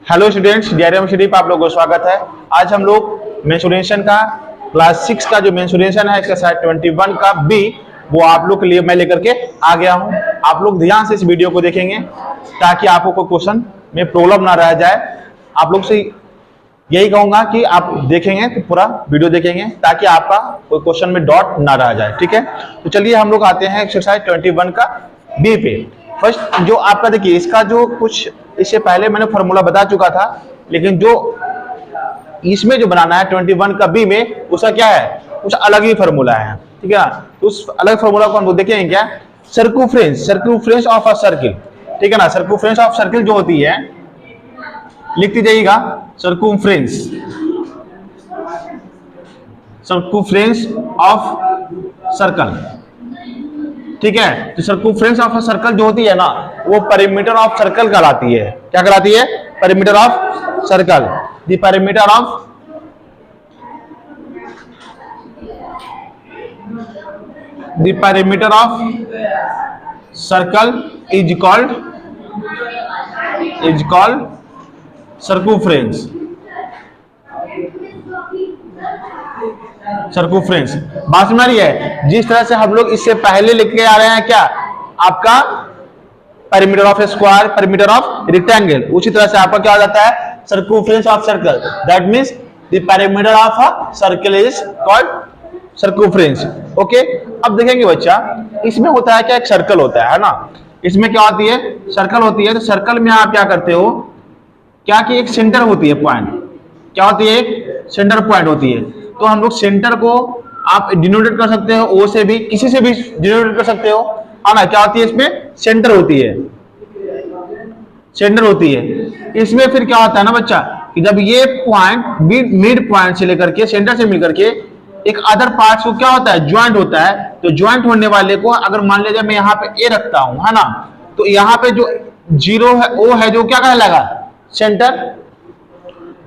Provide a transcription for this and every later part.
Hello students, DRM शरीफ आप लोगों को स्वागत है। आज हम लोग मेंसुरेशन का क्लास 6 का जो मेंसुरेशन है इसका साइड 21 का बी वो आप लोग के लिए मैं लेकर के आ गया हूं। आप लोग ध्यान से इस वीडियो को देखेंगे ताकि आपको कोई क्वेश्चन में प्रॉब्लम ना रह जाए। आप लोग से यही कहूंगा कि आप देखेंगे तो पूरा वीडियो देखेंगे ताकि आपका कोई क्वेश्चन में डॉट ना रह जाए। ठीक है, तो चलिए हम लोग आते हैं एक्सरसाइज 21 का बी पे। फर्स्ट जो आपका देखिए, इसका जो कुछ इससे पहले मैंने फॉर्मूला बता चुका था, लेकिन जो इसमें जो बनाना है 21 का बी में उसका क्या है, कुछ अलग ही फॉर्मूला है। ठीक है, तो उस अलग फॉर्मूला को हम लोग देखेंगे क्या, सर्कमफ्रेंस ऑफ अ सर्किल। ठीक है ना, सर्कमफ्रेंस ऑफ सर्किल जो होती है लिखती जाइएगा, सर्कमफ्रेंस ऑफ सर्कल। ठीक है, तो सर्कमफ्रेंस ऑफ सर्कल जो होती है ना वो पेरीमीटर ऑफ सर्कल कहलाती है। क्या कहलाती है? Perimeter of circle. The perimeter of circle is called circumference. Circumference बात समझ रही है? जिस तरह से हम लोग इससे पहले लिख के आ रहे हैं क्या, आपका perimeter of square, perimeter of rectangle, उसी तरह से आपका क्या हो जाता है, circumference of circle. That means the perimeter of a circle is called circumference. Okay, अब देखेंगे बच्चा, इसमें होता है क्या, एक सर्कल होता है ना, इसमें क्या होती है, सर्कल होती है। तो सर्कल में आप क्या करते हो, क्या कि एक सेंटर होती है, पॉइंट क्या होती है, एक सेंटर पॉइंट होती है। तो हम लोग सेंटर को आप डिनोटेट कर सकते हो, ओ से भी, किसी से भी डिनोटेट कर सकते हो, है ना। क्या होती है, इसमें सेंटर होती है, सेंटर होती है। इसमें फिर क्या होता है ना बच्चा, कि जब ये पॉइंट मिड पॉइंट से लेकर के सेंटर से मिलकर के एक अदर पार्ट को क्या होता है, ज्वाइंट होता है। तो ज्वाइंट होने वाले को अगर मान लीजिए मैं यहाँ पे ए रखता हूं, है ना, तो यहाँ पे जो जीरो है, ओ है, जो क्या कहलाएगा, सेंटर।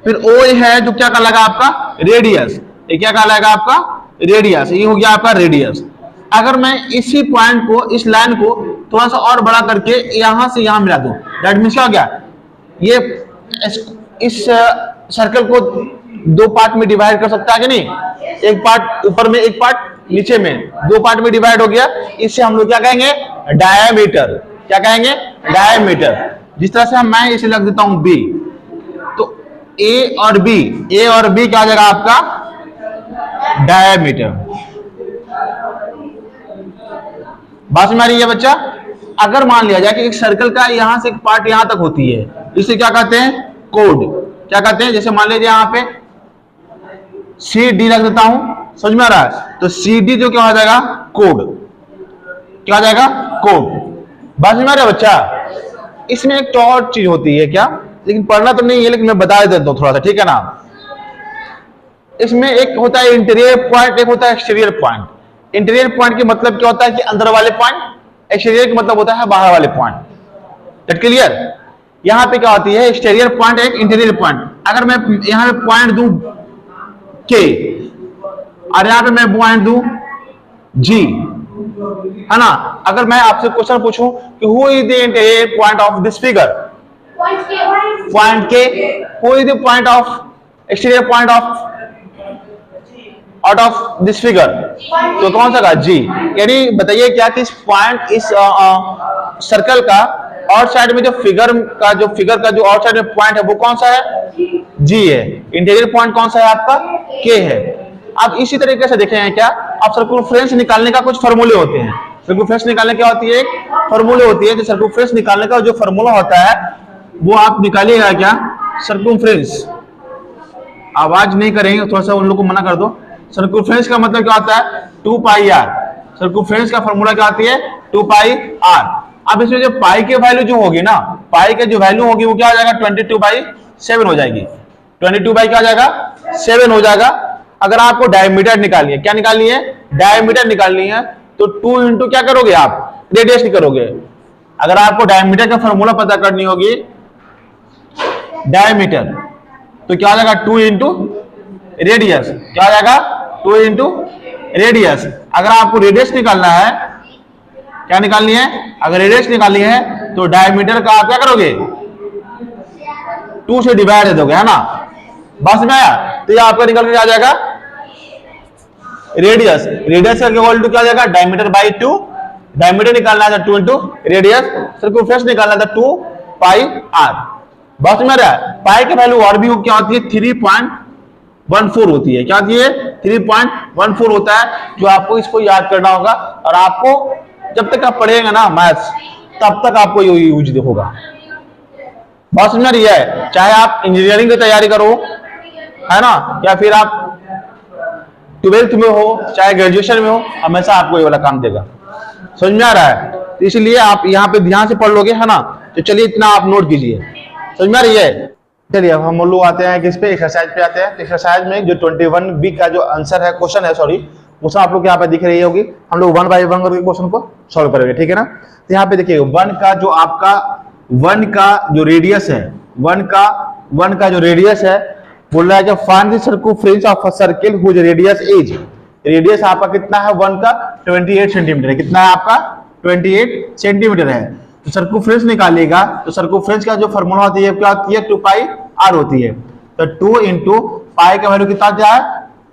फिर ओ है जो क्या कहलाएगा, आपका रेडियस। ये क्या कहलाएगा, आपका रेडियस। ये हो गया आपका रेडियस। अगर मैं इसी पॉइंट को, इस लाइन को थोड़ा सा और बड़ा करके यहां से यहां मिला दूं, दैट मींस क्या हो गया, ये इस सर्कल को दो पार्ट में डिवाइड कर सकता है कि नहीं, एक पार्ट ऊपर में, एक पार्ट नीचे में, दो पार्ट में डिवाइड हो गया। इससे हम लोग क्या कहेंगे, डायमीटर। क्या कहेंगे, डायमीटर। जिस तरह से मैं इसे लग देता हूं बी, तो ए और बी क्या हो जाएगा आपका, डायमीटर। बात समझ रही है बच्चा? अगर मान लिया जाए कि एक सर्कल का यहां से एक पार्ट यहां तक होती है, इसे क्या कहते हैं, कोड। क्या कहते हैं, जैसे मान लीजिए यहां पे सी डी रख देता हूं, समझ में आ रहा है, तो सी डी जो क्या हो जाएगा, कोड। क्या हो जाएगा, कोड। बात समझ में आ रहा है बच्चा? इसमें एक तो और चीज होती है क्या, लेकिन पढ़ना तो नहीं है, लेकिन मैं बता देता हूं थोड़ा सा, ठीक है ना। इसमें एक होता है इंटीरियर पॉइंट, एक होता है एक्सटीरियर पॉइंट। इंटीरियर पॉइंट के मतलब क्या होता है कि अंदर वाले पॉइंट, एक्सटीरियर का मतलब होता है बाहर वाले पॉइंट। That clear? यहां पे क्या होती है, एक्सटीरियर पॉइंट, एक इंटीरियर पॉइंट। अगर मैं यहां पे पॉइंट दूं के और यहां पे मैं पॉइंट दूं जी, है ना। अगर मैं आपसे क्वेश्चन पूछूं कि who is the interior point of this figure, point K, who is the point of exterior point of out of this figure, तो कौन सा का, जी। यानी बताइए क्या कि इस पॉइंट, इस सर्कल का आउट साइड में जो फिगर का जो आउट साइड में पॉइंट है वो कौन सा है, जी है। इंटीरियर पॉइंट कौन सा है आपका, के है। अब इसी तरीके से देखें क्या, अब सर्कमफ्रेंस निकालने का कुछ फॉर्मूले होते हैं। सर्कमफ्रेंस निकालने क्या होती है, एक फॉर्मूले होती है। जो सर्कमफ्रेंस निकालने का जो फॉर्मूला होता है वो आप निकालिएगा क्या, सर्कमफ्रेंस। आवाज नहीं करेंगे, थोड़ा सा उन लोग को मना कर दो। सर्कमफ्रेंस का मतलब क्या होता है, 2 पाई आर। सर्कमफ्रेंस का फॉर्मूला क्या आती है, 2 पाई आर। अब इसमें जो पाई की वैल्यू जो होगी ना, पाई की जो वैल्यू होगी वो क्या हो जाएगा, 22/7 हो जाएगी। 22 बाई क्या हो जाएगा, 7 हो जाएगा। अगर आपको डायमीटर निकालनी है, क्या निकालनी है, डायमीटर निकालनी है, तो 2 इंटू क्या करोगे आप, रेडियस करोगे। अगर आपको डायमीटर का फॉर्मूला पता करनी होगी, डायमीटर, तो क्या हो जाएगा, 2 इंटू रेडियस। क्या हो जाएगा, 2 इंटू रेडियस। अगर आपको रेडियस निकालना है, क्या निकालनी है, अगर रेडियस निकालनी है तो डायमीटर का आप क्या करोगे, 2 से डिवाइड दे दोगे, है ना। बस में आया, तो ये आपका निकल के आ जाएगा रेडियस। रेडियस का इक्वल टू क्या आ जाएगा, डायमीटर बाई 2। डायमीटर निकालना है 2 इंटू रेडियस, सर्कमफ्रेंस निकालना था 2 पाई आर। बस में रहा, पाई की वैल्यू और भी क्या होती है, 3.14 होती है। क्या होती है, 3.14 होता है, जो आपको इसको याद करना होगा। और आपको जब तक आप पढ़ेंगे ना मैथ्स, तब तक आपको ये यूज होगा। बात समझ रही है, चाहे आप इंजीनियरिंग की तैयारी करो, है ना, या फिर आप 12th में हो, चाहे ग्रेजुएशन में हो, हमेशा आपको ये वाला काम देगा। समझ में आ रहा है, तो इसलिए आप यहाँ पे ध्यान से पढ़ लोगे, है ना। तो चलिए इतना आप नोट कीजिए, समझ में आ रही है। चलिए अब हम लोग आते हैं किस पे, एक्सरसाइज पे आते हैं। एक्सरसाइज में जो 21B का जो आंसर है, क्वेश्चन है, सॉरी, क्वेश्चन आप लोग यहाँ पे दिख रही होगी। हम लोग 1 बाय 1 करके क्वेश्चन को सॉल्व करेंगे, ठीक है ना। तो यहाँ पे देखिए 1 का जो आपका 1 का जो रेडियस है, 1 का जो रेडियस है, बोल रहा है कि find the circumference of a circle whose radius is. Radius आपका कितना है 1 का, 28 सेंटीमीटर है। कितना है आपका, 28 सेंटीमीटर है। तो सर्कमफ्रेंस निकालिएगा, तो सर्कमफ्रेंस का जो फार्मूला होती है क्या होती है, 2 पाई आर होती है। तो 2 इंटू पाई का वैल्यू कितना आता है,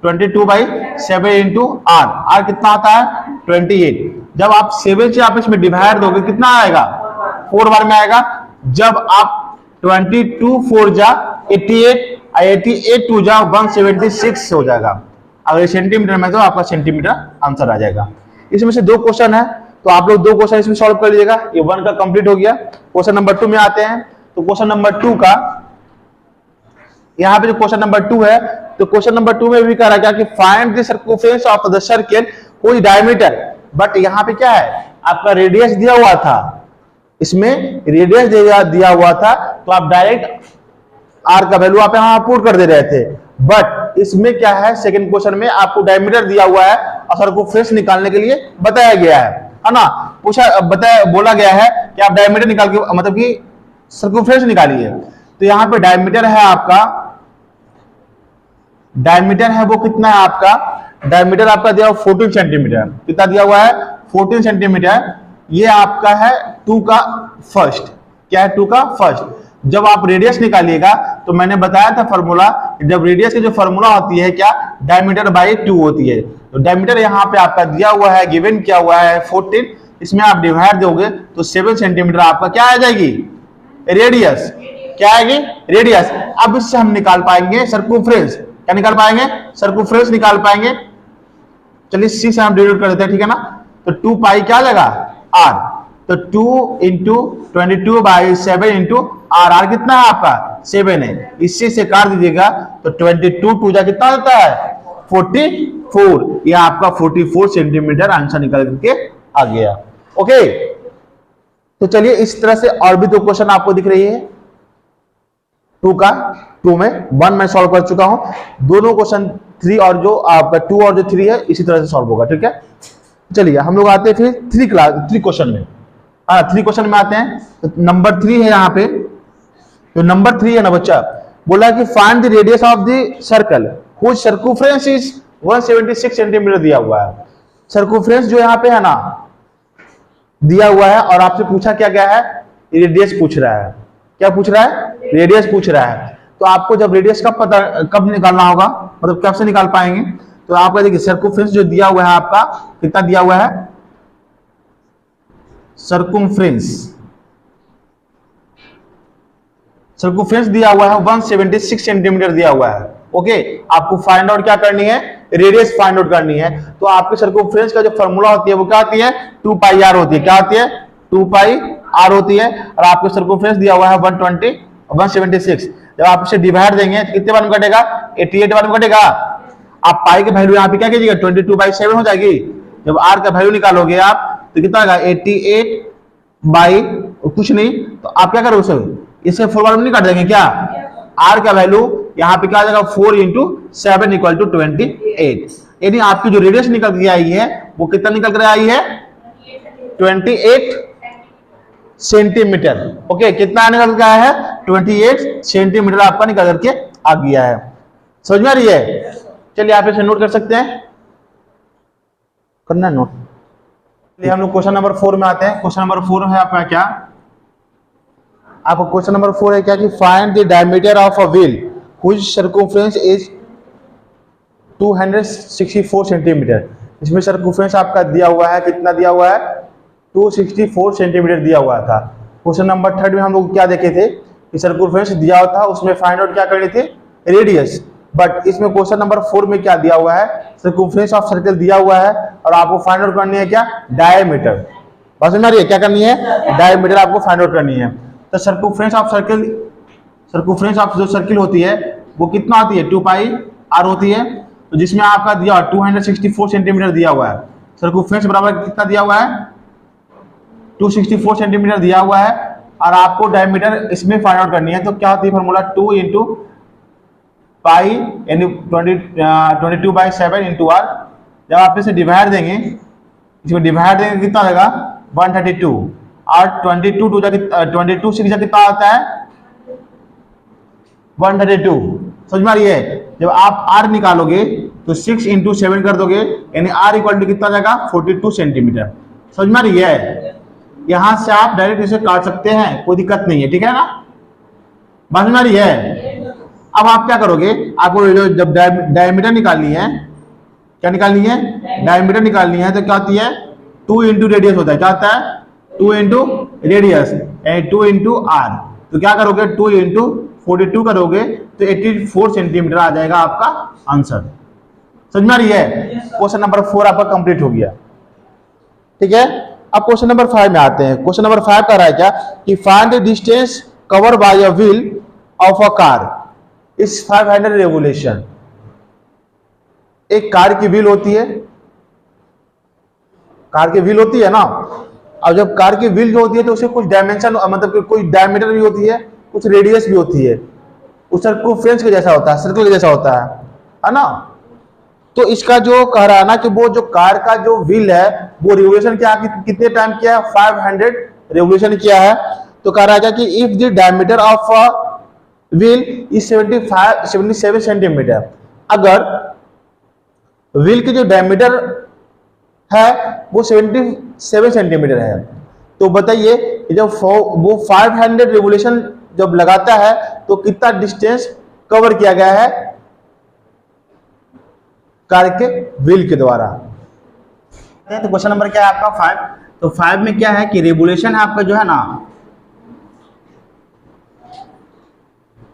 22/7 इंटू आर। आर कितना आता है, 28। जब आप 7 से आप इसमें डिवाइड दोगे, कितना आएगा, 4 बार में आएगा। जब आप 22 4 जा 88, 88 2 जा 176 हो जाएगा। अगर सेंटीमीटर में तो आपका सेंटीमीटर आंसर आ जाएगा। इसमें से 2 क्वेश्चन है, तो आप लोग 2 क्वेश्चन इसमें सॉल्व कर लीजिएगा। ये 1 का कंप्लीट हो गया। क्वेश्चन नंबर 2 में आते हैं। तो क्वेश्चन नंबर 2 का, यहाँ पे जो क्वेश्चन नंबर 2 है, तो क्वेश्चन नंबर 2 में भी कह रहा क्या कि find the circumference of the circle कोई डायमीटर। बट यहाँ पे क्या है, आपका रेडियस दिया हुआ था, इसमें रेडियस दिया हुआ था, तो आप डायरेक्ट आर का वैल्यू आप यहाँ पुट कर दे रहे थे। बट इसमें क्या है, सेकंड क्वेश्चन में आपको डायमीटर दिया हुआ है और सर्कमफ्रेंस निकालने के लिए बताया गया है ना। बोला गया है कि आप डायमीटर निकाल के, मतलब कि सर्कमफ्रेंस निकालिए। तो यहाँ पे डायमीटर है आपका, डायमीटर है वो कितना है आपका, डायमीटर आपका दिया हुआ 14 सेंटीमीटर। कितना दिया हुआ है, 14 सेंटीमीटर। ये आपका है 2 का फर्स्ट। क्या है, 2 का फर्स्ट। जब आप रेडियस निकालिएगा, तो मैंने बताया था फॉर्मूला, जब रेडियस की जो फॉर्मूला होती है क्या, डायमीटर बाई 2 होती है। तो डायमीटर यहाँ पे आपका दिया हुआ है, गिवन किया हुआ है 14, इसमें आप डिवाइड दोगे तो 7 सेंटीमीटर आपका क्या आ जाएगी, रेडियस। क्या आएगी, रेडियस। अब इससे हम निकाल पाएंगे सर्कमफ्रेंस। क्या निकाल पाएंगे, सर्कमफ्रेंस निकाल पाएंगे। चलिए सी से हम डिवाइड कर देते हैं, ठीक है ना। तो 2 पाई क्या आ जाएगा, आर। तो 2 इंटू 22/7 इंटू आर। आर कितना है आपका, 7 है। इससे से काट दीजिएगा तो 22 2 जा कितना होता है, 44। यह आपका 44 सेंटीमीटर आंसर निकल करके आ गया। ओके, तो चलिए इस तरह से और भी 2 क्वेश्चन आपको दिख रही है। 2 का 2 में 1 मैं सॉल्व कर चुका हूं। दोनों क्वेश्चन 3 और जो आपका 2 और जो 3 है इसी तरह से सॉल्व होगा, ठीक है। चलिए हम लोग आते हैं फिर 3 क्वेश्चन में। 3 क्वेश्चन में आते हैं। तो नंबर 3 है यहाँ पे, तो नंबर 3 है ना बच्चा, बोला कि find the radius of the circle which circumference is 176 centimetre दिया हुआ है। सर्कमफ्रेंस जो यहाँ पे है ना दिया हुआ है, और आपसे पूछा क्या गया है, रेडियस पूछ रहा है। क्या पूछ रहा है, रेडियस पूछ रहा है। तो आपको जब रेडियस का पता कब निकालना होगा, मतलब कब से निकाल पाएंगे, तो आपका देखिए सर्कमफ्रेंस जो दिया हुआ है आपका, कितना दिया हुआ है, सर्कमफ्रेंस दिया हुआ है 176 सेंटीमीटर दिया हुआ है। ओके, आपको फाइंड आउट क्या करनी है, रेडियस फाइंड आउट करनी है। तो आपके सर्कमफ्रेंस का जो फॉर्मूला होती है वो क्या होती है, 2 पाई आर होती है। क्या होती है, 2 पाई आर होती है। और आपको सर्कमफ्रेंस दिया हुआ है 176। जब आप इसे डिवाइड देंगे तो कितने बार में कटेगा, 88 बार में कटेगा। आप पाई के वैल्यू यहाँ पे क्या कीजिएगा, 22/7 हो जाएगी। जब आर का वैल्यू निकालोगे आप तो कितना आएगा, 88 बाई कुछ नहीं, तो आप क्या करोगे उसे, इसे 4 बार में नहीं काट देंगे क्या। आर का वैल्यू यहाँ पे क्या आ जाएगा, 4 इंटू 7 इक्वल टू 28। यानी आपकी जो रेडियस निकल के आई है वो कितना निकल कर आई है, 28 सेंटीमीटर। ओके, कितना निकल के आया है, 28 सेंटीमीटर आपका निकल करके आ गया है। समझ में आ रही है। चलिए आप इसे नोट कर सकते हैं, करना है नोट। चलिए हम लोग क्वेश्चन नंबर 4 में आते हैं। क्वेश्चन नंबर 4 है आपका क्या, आपको क्वेश्चन नंबर 4 है क्या कि find the diameter of a wheel which circumference is 264 centimetre. इसमें सर्कमफ्रेंस आपका दिया हुआ है, कितना दिया हुआ है, 264 सेंटीमीटर दिया हुआ था। क्वेश्चन नंबर 3 में हम लोग क्या देखे थे कि सर्कमफ्रेंस दिया हुआ था, उसमें फाइंड आउट क्या करनी थी, रेडियस। बट इसमें क्वेश्चन नंबर 4 में क्या दिया हुआ है, सर्कमफ्रेंस ऑफ सर्कल दिया हुआ है और आपको फाइंड आउट करनी है क्या, डायमीटर। बस समझ रही है, क्या करनी है, डायमीटर आपको फाइंड आउट करनी है। तो circumference of circle, circumference of जो सर्किल होती है वो कितना होती है, 2 पाई आर होती है। तो जिसमें आपका दिया 264 सेंटीमीटर दिया हुआ है, सर्कमफ्रेंस बराबर कितना दिया हुआ है, 264 सेंटीमीटर दिया हुआ है और आपको डायमीटर इसमें फाइंड आउट करनी है। तो क्या होती है फॉर्मूला, 2 इंटू पाई यानी 22/7 इंटू आर। जब आप इसे डिवाइड देंगे, इसमें डिवाइड देंगे कितना आएगा, 132 और 22 से कितना आता है, 132। समझ में आ रही है। जब आप r निकालोगे तो 6 इंटू 7 कर दोगे यानी r इक्वल टू कितना जाएगा, 42 सेंटीमीटर। समझ में आ रही है। यहां से आप डायरेक्ट इसे काट सकते हैं, कोई दिक्कत नहीं है, ठीक है ना, समझ में आ रही है। अब आप क्या करोगे, आपको जब डायमीटर निकालनी है, क्या निकालनी है, डायमीटर निकालनी है, तो क्या होती है, 2 इंटू रेडियस होता है, क्या होता है, 2 इंटू रेडियस 2 इंटू आर। तो क्या करोगे, 2 इंटू 42 करोगे तो 84 सेंटीमीटर आ जाएगा आपका आंसर। समझ में आ रही है। क्वेश्चन नंबर 4 आपका कंप्लीट हो गया, ठीक है। अब क्वेश्चन नंबर 5 में आते हैं। क्वेश्चन नंबर 5 का रहा है क्या कि find the distance cover by a wheel of a car is 500 revolution. एक कार की व्हील होती है, कार की व्हील होती है ना, और जब कार की व्हील जो होती है तो उसे कुछ डायमेंशन, मतलब कोई डायमीटर भी होती है, कुछ रेडियस भी होती है, उस सर्कमफ्रेंस के जैसा होता है, सर्कल के जैसा होता है ना। तो इसका जो कह रहा है ना कि वो जो कार का जो व्हील है वो रिवोल्यूशन क्या, कितने टाइम किया है, 500 रिवोल्यूशन किया है। तो कह रहा है कि if the diameter of wheel is 77 centimetre, अगर व्हील की जो डायमीटर है वो 77 सेंटीमीटर है, तो बताइए जब वो 500 रिवोल्यूशन जब लगाता है तो कितना डिस्टेंस कवर किया गया है कार के व्हील के द्वारा। तो क्वेश्चन नंबर क्या है आपका 5। तो 5 में क्या है कि रेवोल्यूशन है आपका जो है ना,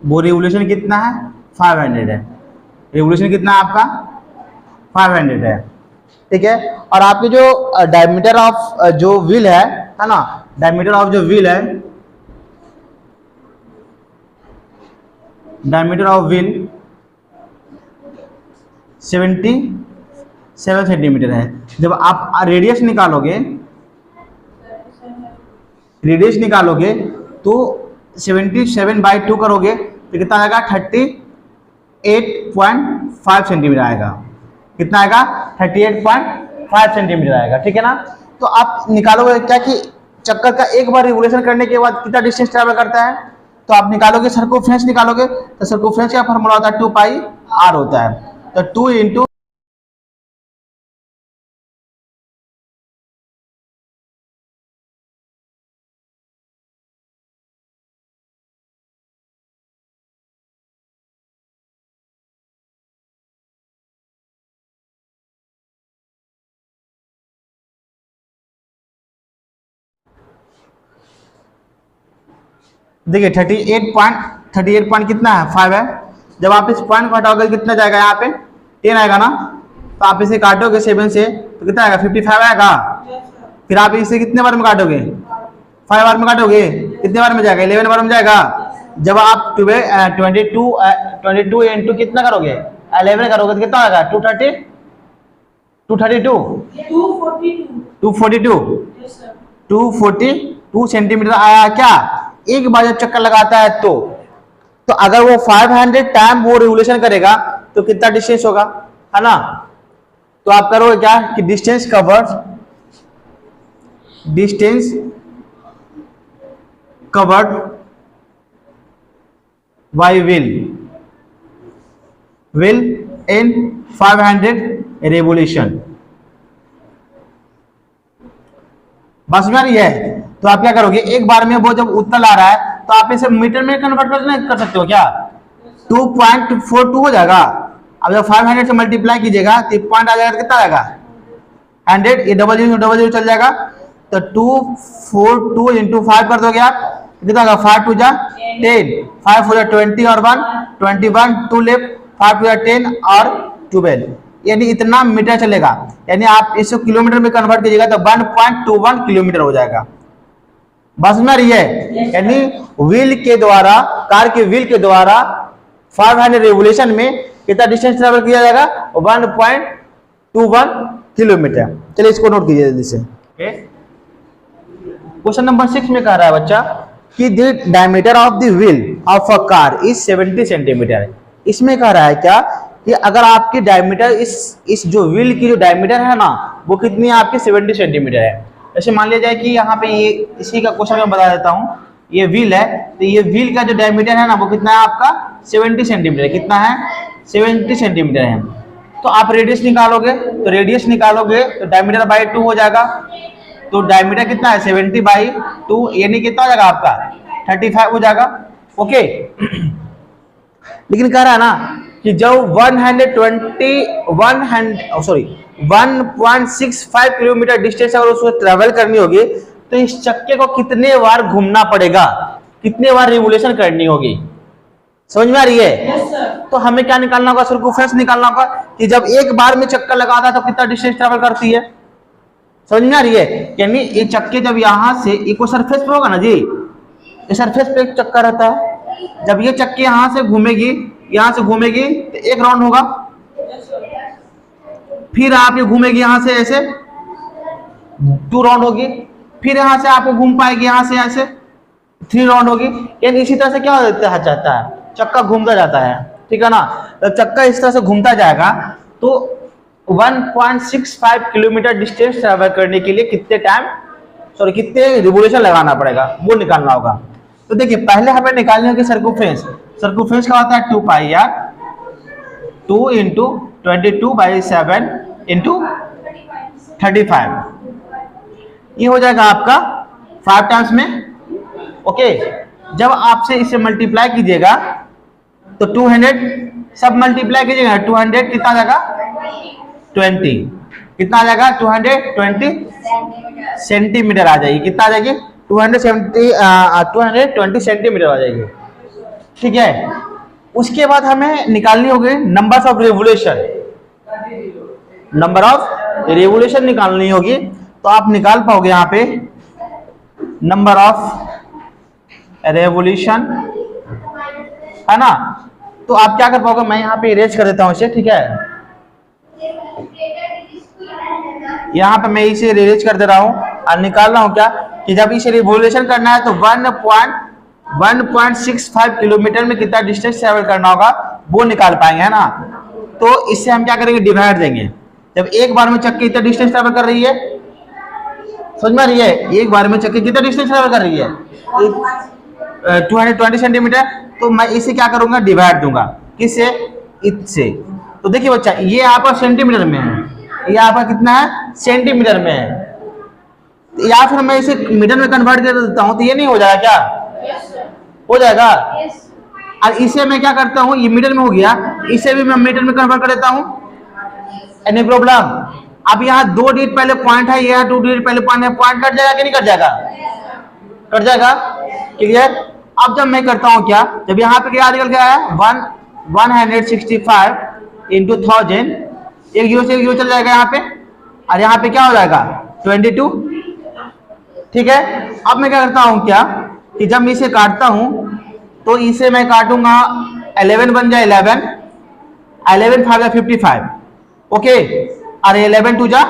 वो रेवोल्यूशन कितना है, 500 है। रेवोल्यूशन कितना है आपका, 500 है, ठीक है। और आपके जो डायमीटर ऑफ जो व्हील है ना, डायमीटर ऑफ जो व्हील है, डायमीटर ऑफ व्हील 77 सेंटीमीटर है। जब आप रेडियस निकालोगे, रेडियस निकालोगे तो 77/2 करोगे तो कितना आएगा, 38.5 सेंटीमीटर आएगा। कितना आएगा, 38.5 सेंटीमीटर आएगा, ठीक है ना। तो आप निकालोगे क्या कि चक्कर का एक बार रिवोल्यूशन करने के बाद कितना डिस्टेंस ट्रैवल करता है, तो आप निकालोगे सर्कमफ्रेंस निकालोगे, तो सर्कमफ्रेंस का फॉर्मूला होता है 2 पाई आर होता है। तो 2 इंटू देखिए 38 पॉइंट कितना है, 5 है। जब आप इस पॉइंट को हटाओगे कितना जाएगा, यहाँ पे 10 आएगा ना, तो आप इसे काटोगे 7 से तो कितना आएगा, 55 आएगा। फिर आप इसे कितने बार में काटोगे, 5 बार में काटोगे, कितने बार में जाएगा, 11 बार में जाएगा। जब आप 22 इंटू कितना करोगे, 11 करोगे तो कितना आएगा, 242 सेंटीमीटर आया क्या, एक बार जब चक्कर लगाता है तो अगर वो 500 टाइम वो रिवोल्यूशन करेगा तो कितना डिस्टेंस होगा, है ना। तो आप करोगे क्या कि distance covered by wheel in 500 revolution. बस में रही है। तो आप क्या करोगे, एक बार में वो जब उतना ला रहा है तो आप इसे मीटर में कन्वर्ट कर सकते हो क्या? 2.42 हो जाएगा। अब जब 500 से मल्टीप्लाई कीजिएगा तो पॉइंट आ जाएगा, कितना आएगा 100, ये डबल जीरो चल जाएगा, तो 242 इंटू 5 कर दोगे आप, कितना होगा 5 टू जा 10, 5 हो जा 20 और 1 21, 2 लेफ्ट, 5 टू जा 10 और 12, यानी इतना मीटर चलेगा। यानी आप इसको किलोमीटर में कन्वर्ट कीजिएगा तो 1.21 किलोमीटर हो जाएगा। बस में रही है, यानी व्हील के द्वारा, कार के व्हील के द्वारा 500 रेवोल्यूशन में कितना डिस्टेंस ट्रेवल किया जाएगा? 1.21 किलोमीटर। चलिए इसको नोट कीजिए जल्दी से। क्वेश्चन नंबर 6 में कह रहा है बच्चा कि the diameter of the wheel of a car is 70 centimetre. इसमें कह रहा है क्या कि अगर आपकी डायमीटर इस जो व्हील की जो डायमीटर है ना वो कितनी है आपकी 70 सेंटीमीटर है। जैसे मान लिया जाए कि यहाँ पे ये इसी का क्वेश्चन मैं बता देता हूँ, ये व्हील है तो ये व्हील का जो डायमीटर है ना वो कितना है आपका 70 सेंटीमीटर। कितना है? 70 सेंटीमीटर है। तो आप रेडियस निकालोगे तो रेडियस निकालोगे तो डायमीटर बाई 2 हो जाएगा। तो डायमीटर कितना है 70 बाई 2, यानी कितना हो जाएगा आपका 35 हो जाएगा। ओके लेकिन कह रहा है ना कि जब 1.65 किलोमीटर डिस्टेंस अगर उसको ट्रेवल करनी होगी तो इस चक्के को कितने बार घूमना पड़ेगा, कितने बार रिवोल्यूशन करनी होगी। समझ में आ रही है? तो हमें क्या निकालना होगा? सर्कमफेरेंस निकालना होगा कि जब एक बार में चक्कर लगाता है तो कितना डिस्टेंस ट्रेवल करती है। समझ में आ रही है? यानी ये चक्के जब यहां से इको सरफेस पे होगा ना जी, ये सरफेस पे एक चक्कर रहता है, जब ये चक्के यहां से घूमेगी तो एक राउंड होगा, फिर आप ये घूमेगी यहां से ऐसे 2 राउंड होगी, फिर यहां से आपको घूम पाएगी यहां से ऐसे 3 राउंड होगी। यानी इसी तरह से क्या होता है, चाहता है चक्का घूमता जाता है, ठीक है ना। जब चक्का इस तरह से घूमता जाएगा तो 1.65 किलोमीटर डिस्टेंस ट्रैवल करने के लिए कितने रिवोल्यूशन लगाना पड़ेगा वो निकालना होगा। तो देखिए पहले हमें निकालनी होगी सर्कमफेरेंस। सर्कमफेरेंस का होता है 2 पाई आर, 2 इंटू 22/7 इंटू 35, ये हो जाएगा आपका 5 टाइम्स में। ओके जब आपसे इसे मल्टीप्लाई कीजिएगा तो 200 सब मल्टीप्लाई कीजिएगा 200 कितना आ जाएगा 20, कितना आ जाएगा 220 सेंटीमीटर आ जाएगी। कितना आ जाएगी 220 सेंटीमीटर आ जाएगी। ठीक है, उसके बाद हमें निकालनी होगी numbers of revolution. Number of revolution निकालनी होगी तो आप निकाल पाओगे यहाँ पे नंबर ऑफ रेवोल्यूशन, है ना। तो आप क्या कर पाओगे, मैं यहाँ पे इरेज कर देता हूँ इसे, ठीक है। यहाँ पे मैं इसे इरेज कर दे रहा हूँ और निकाल रहा हूँ क्या कि जब इसे रिवोल्यूशन करना है तो 1.65 किलोमीटर में कितना डिस्टेंस ट्रेवल करना होगा वो निकाल पाएंगे, है ना। तो इससे हम क्या करेंगे, डिवाइड देंगे। जब एक बार में चक्की कितना डिस्टेंस ट्रेवल कर रही है, समझ में आ रही है, एक बार में चक्की कितना डिस्टेंस ट्रेवल कर रही है 220 सेंटीमीटर। तो मैं इसे क्या करूंगा, डिवाइड दूंगा, किससे, इससे। तो देखिए बच्चा ये आपका सेंटीमीटर में है, ये आपका कितना है सेंटीमीटर में है, या फिर मैं इसे मीटर में कन्वर्ट कर देता हूं तो ये नहीं हो जाएगा क्या, हो जाएगा। और इसे मैं क्या करता हूँ, ये मीटर में हो गया, इसे भी मैं मीटर में कन्वर्ट कर देता हूँ, एनी प्रॉब्लम। अब यहाँ 2 डिजिट पहले पॉइंट है, यहाँ 2 डिजिट पहले पॉइंट है, पॉइंट कट जाएगा कि नहीं कट जाएगा, कट जाएगा, क्लियर। अब जब मैं करता हूँ क्या, जब यहाँ पे क्या निकल गया है 165 इंटू 1000, एक जीरो से एक जीरो चल जाएगा यहाँ पे, और यहाँ पे क्या हो जाएगा 22, ठीक है। अब मैं क्या करता हूँ क्या कि जब मैं इसे काटता हूँ तो इसे मैं काटूंगा 11 बन जाए 11, 11 5 या 55, ओके। और 11 2 जा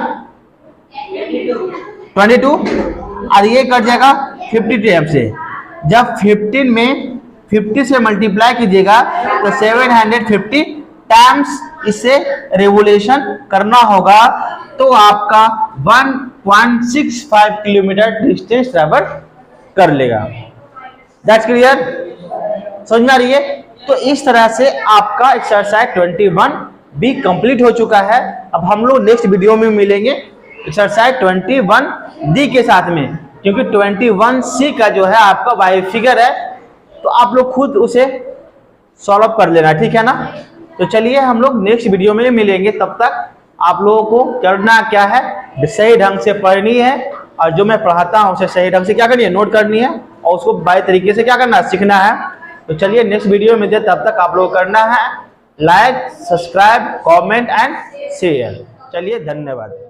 22, और ये कट जाएगा 50 टाइम से। जब 15 में 50 से मल्टीप्लाई कीजिएगा तो 750 टाइम्स इसे रेवोल्यूशन करना होगा, तो आपका 1.65 किलोमीटर डिस्टेंस ट्रैवल कर लेगा। दैट्स क्लियर, समझ में आ रही है। तो इस तरह से आपका एक्सरसाइज 21 भी कंप्लीट हो चुका है। अब हम लोग नेक्स्ट वीडियो में मिलेंगे एक्सरसाइज 21 डी के साथ में, क्योंकि 21 सी का जो है आपका वाई फिगर है तो आप लोग खुद उसे सॉल्व कर लेना, ठीक है ना। तो चलिए हम लोग नेक्स्ट वीडियो में मिलेंगे, तब तक आप लोगों को करना क्या है, सही ढंग से पढ़नी है, और जो मैं पढ़ाता हूँ उसे सही ढंग से क्या करनी है, नोट करनी है, और उसको बाई तरीके से क्या करना है, सीखना है। तो चलिए नेक्स्ट वीडियो में मिलते, तब तक आप लोग करना है like, subscribe, comment and share. चलिए धन्यवाद।